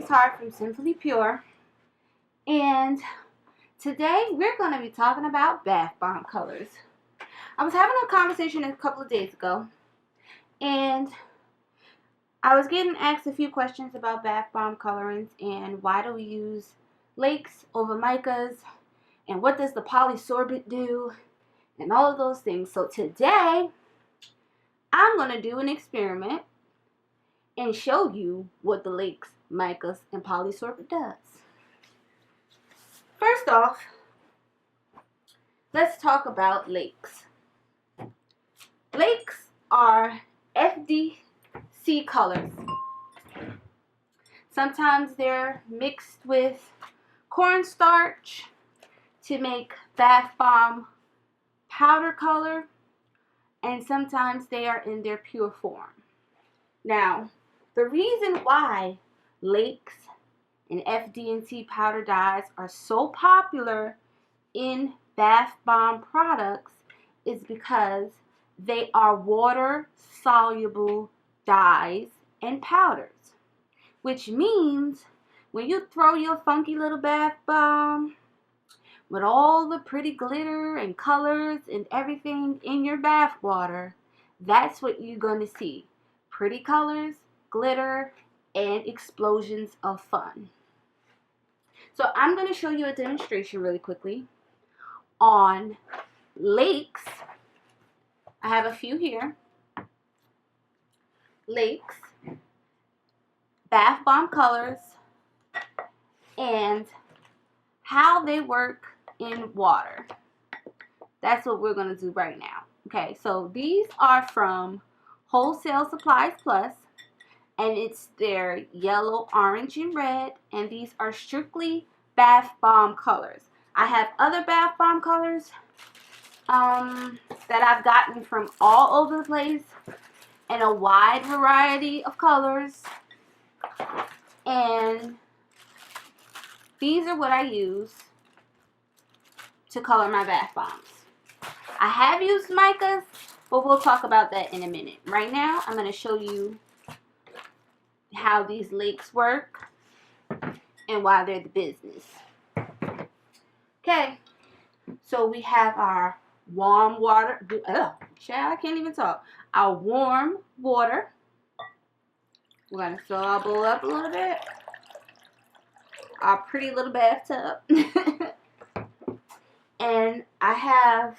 sweetheart from Simply Pure, and today we're going to be talking about bath bomb colors. I was having a conversation a couple of days ago, and I was getting asked a few questions about bath bomb colorants and why do we use lakes over micas, and what does the polysorbate do, and all of those things. So today, I'm going to do an experiment and show you what the lakes, micas, and polysorbate does. First off, let's talk about lakes. Lakes are FDC colors. Sometimes they're mixed with cornstarch to make bath bomb powder color, and sometimes they are in their pure form. Now, the reason why lakes and FD&C powder dyes are so popular in bath bomb products is because they are water soluble dyes and powders, which means when you throw your funky little bath bomb with all the pretty glitter and colors and everything in your bath water, that's what you're going to see. Pretty colors, glitter, and explosions of fun. So I'm going to show you a demonstration really quickly on lakes. I have a few here. Lakes, bath bomb colors, and how they work in water. That's what we're going to do right now. Okay, so these are from Wholesale Supplies Plus, and it's their yellow, orange, and red, and these are strictly bath bomb colors. I have other bath bomb colors that I've gotten from all over the place in a wide variety of colors, and these are what I use to color my bath bombs. I have used micas, but we'll talk about that in a minute. Right now, I'm going to show you how these lakes work and why they're the business. Okay, so we have our warm water. Child, I can't even talk. Our warm water. We're going to fill our bowl up a little bit. Our pretty little bathtub. And I have,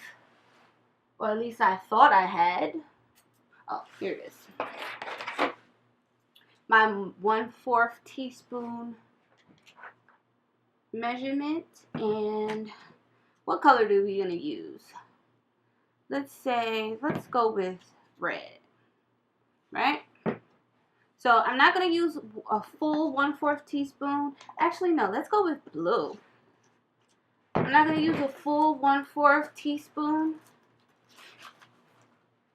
or at least I thought I had, oh, here it is. My 1/4 teaspoon measurement. And what color do we gonna use? Let's go with red, right? So I'm not gonna use a full 1/4 teaspoon. Actually, no, let's go with blue. I'm not gonna use a full 1/4 teaspoon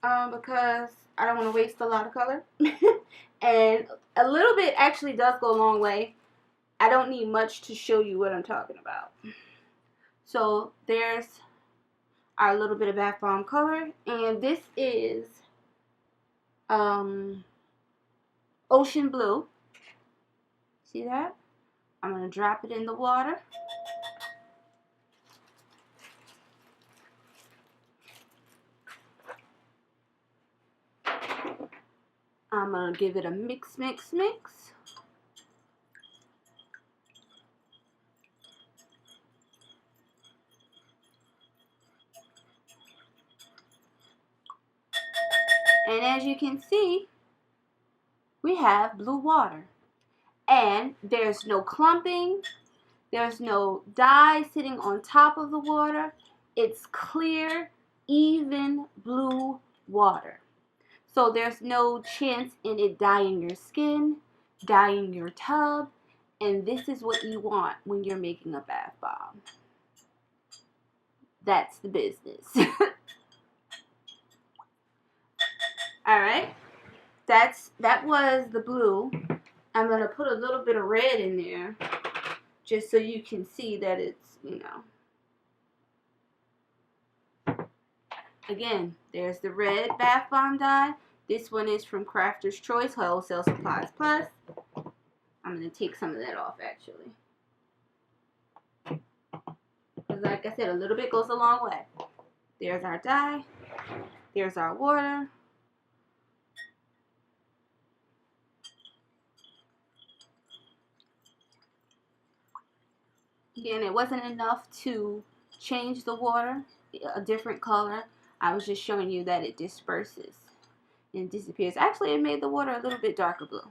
because I don't want to waste a lot of color. And a little bit actually does go a long way. I don't need much to show you what I'm talking about. So there's our little bit of bath bomb color, and this is ocean blue. See that? I'm gonna drop it in the water. I'm going to give it a mix. And as you can see, we have blue water. And there's no clumping. There's no dye sitting on top of the water. It's clear, even blue water. So there's no chance in it dyeing your skin, dyeing your tub, and this is what you want when you're making a bath bomb. That's the business. Alright, that was the blue. I'm going to put a little bit of red in there just so you can see that it's, Again, there's the red bath bomb dye. This one is from Crafter's Choice, Wholesale Supplies Plus. I'm going to take some of that off actually. Because like I said, a little bit goes a long way. There's our dye. There's our water. Again, it wasn't enough to change the water a different color. I was just showing you that it disperses and disappears. Actually, it made the water a little bit darker blue.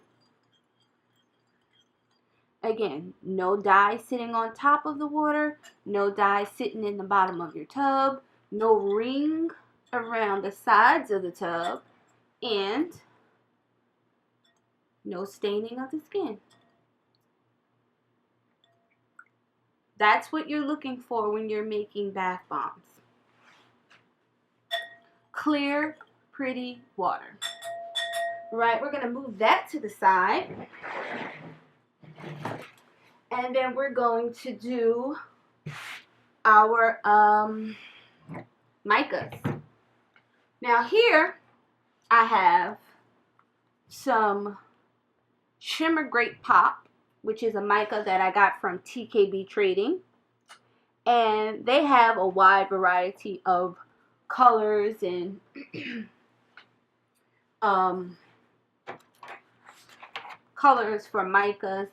Again, no dye sitting on top of the water, no dye sitting in the bottom of your tub, no ring around the sides of the tub, and no staining of the skin. That's what you're looking for when you're making bath bombs. Clear, pretty water. Right, we're going to move that to the side. And then we're going to do our micas. Now here I have some Shimmer Grape Pop, which is a mica that I got from TKB Trading. And they have a wide variety of colors and colors for micas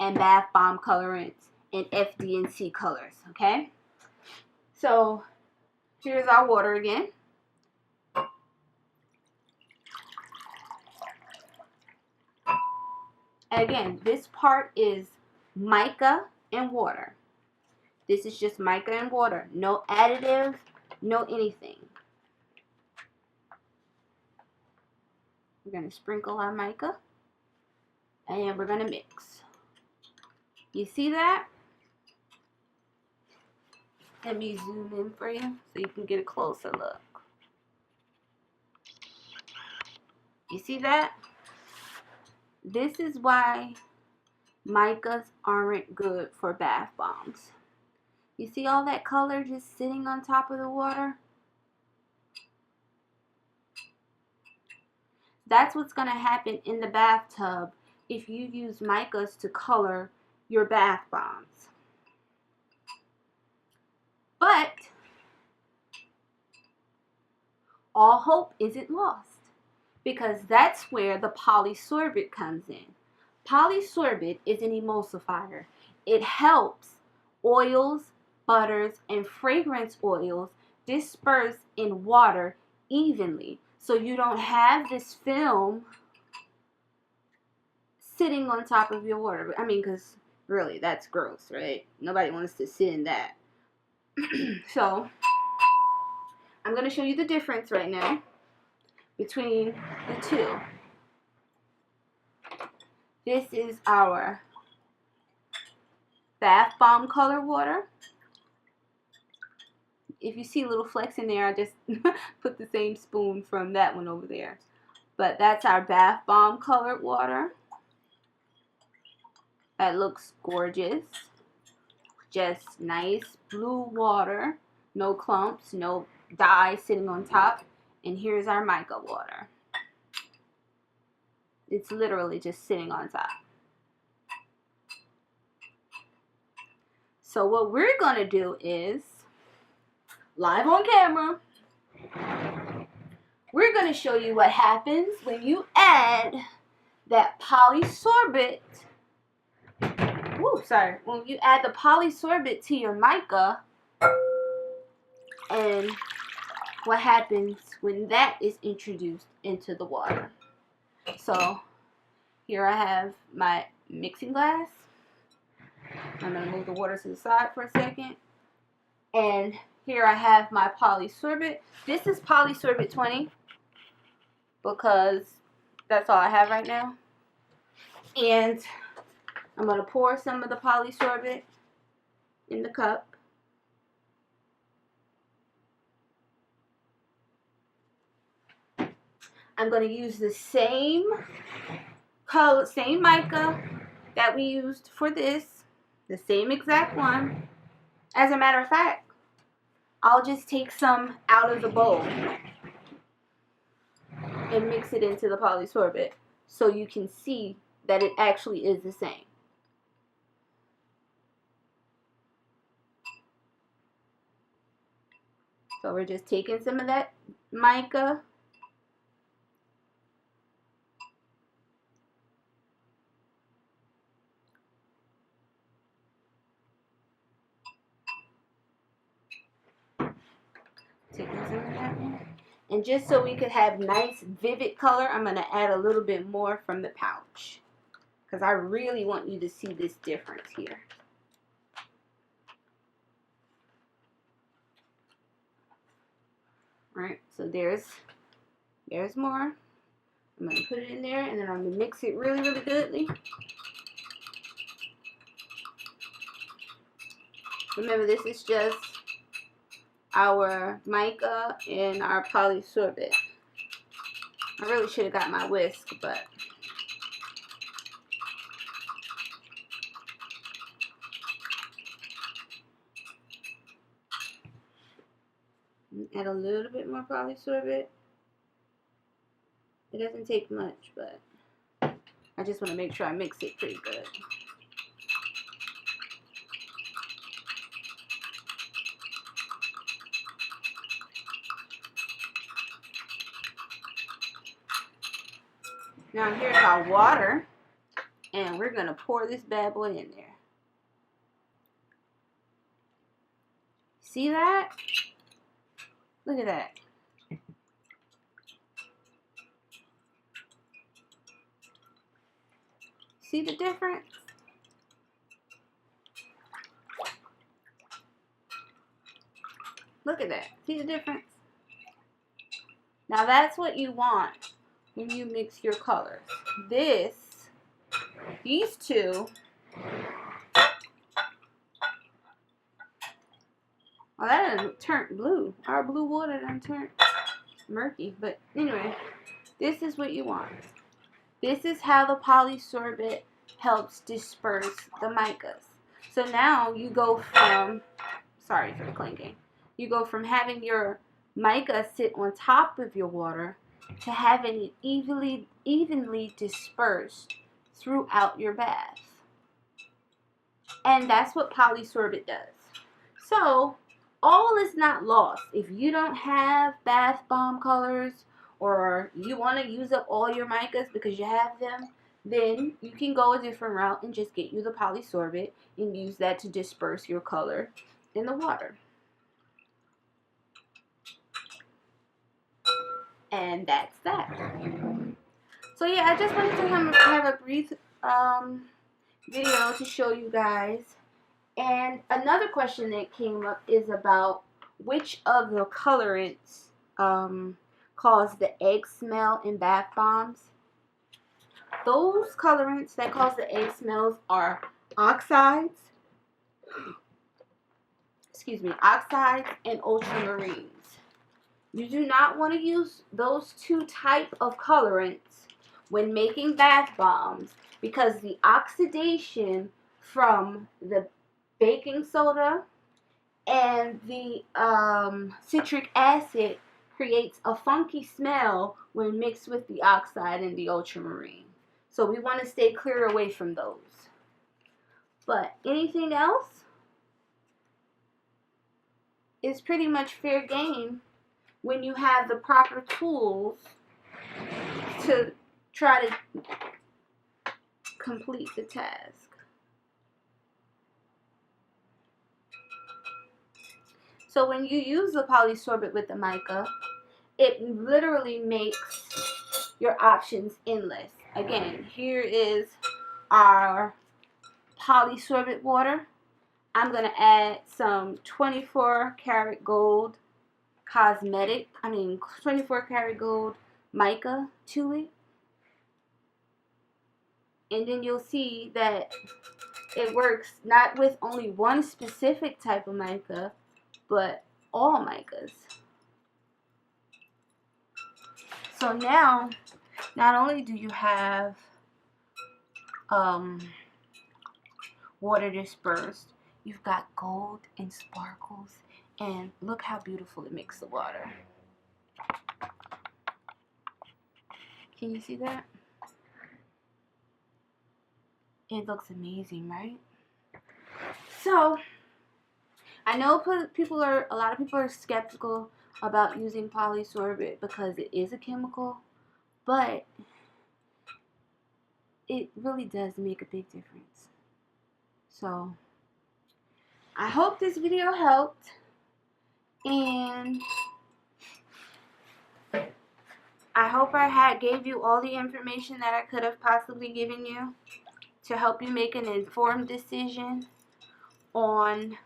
and bath bomb colorants and FD&C colors, okay? So here's our water again. Again, this part is mica and water. This is just mica and water. No additive, no anything. We're going to sprinkle our mica and we're going to mix. You see that? Let me zoom in for you so you can get a closer look. You see that? This is why micas aren't good for bath bombs. You see all that color just sitting on top of the water? That's what's going to happen in the bathtub if you use micas to color your bath bombs. But all hope isn't lost, because that's where the Polysorbate comes in. Polysorbate is an emulsifier. It helps oils, butters, and fragrance oils disperse in water evenly, so you don't have this film sitting on top of your water. I mean, because really, that's gross, right? Nobody wants to sit in that. So, I'm going to show you the difference right now between the two. This is our bath bomb color water. If you see little flecks in there, I just put the same spoon from that one over there. But that's our bath bomb colored water. That looks gorgeous. Just nice blue water. No clumps, no dye sitting on top. And here's our mica water. It's literally just sitting on top. So what we're going to do is, live on camera, we're going to show you what happens when you add that Polysorbate. When you add the Polysorbate to your mica, and what happens when that is introduced into the water. So here I have my mixing glass. I'm going to move the water to the side for a second. And here I have my Polysorbate. This is Polysorbate 20 because that's all I have right now. And I'm going to pour some of the Polysorbate in the cup. I'm going to use the same color, same mica that we used for this, the same exact one. As a matter of fact, I'll just take some out of the bowl and mix it into the Polysorbate so you can see that it actually is the same. So we're just taking some of that mica. Taking some of that one. And just so we could have nice vivid color, I'm going to add a little bit more from the pouch. Because I really want you to see this difference here. Alright, so there's more. I'm going to put it in there and then I'm going to mix it really, really goodly. Remember, this is just our mica and our polysorbate. I really should have got my whisk, but add a little bit more polysorbate. It doesn't take much, but I just want to make sure I mix it pretty good. Now here's our water, and we're going to pour this bad boy in there. See that? Look at that. See the difference? Look at that. See the difference? Now that's what you want when you mix your colors. These two, well, that done turned blue. Our blue water done turned murky. But anyway, this is what you want. This is how the polysorbate helps disperse the micas. So now you go from, sorry for the clinking, you go from having your mica sit on top of your water to having it evenly dispersed throughout your bath. And that's what polysorbate does. So all is not lost. If you don't have bath bomb colors or you want to use up all your micas because you have them, then you can go a different route and just get you the polysorbate and use that to disperse your color in the water. And that's that. So yeah, I just wanted to have a brief video to show you guys. And another question that came up is about which of the colorants cause the egg smell in bath bombs. Those colorants that cause the egg smells are oxides, oxides and ultramarines. You do not want to use those two type of colorants when making bath bombs because the oxidation from the baking soda and the citric acid creates a funky smell when mixed with the oxide and the ultramarine. So we want to stay clear away from those. But anything else is pretty much fair game when you have the proper tools to try to complete the task. So when you use the polysorbate with the mica, it literally makes your options endless. Again, here is our polysorbate water. I'm going to add some 24 karat gold 24 karat gold mica to it. And then you'll see that it works not with only one specific type of mica, but all micas. So now, not only do you have water dispersed, you've got gold and sparkles, and look how beautiful it makes the water. Can you see that? It looks amazing, right? So I know a lot of people are skeptical about using polysorbate because it is a chemical, but it really does make a big difference. So I hope this video helped, and I hope I gave you all the information that I could have possibly given you to help you make an informed decision on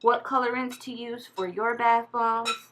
what colorants to use for your bath bombs.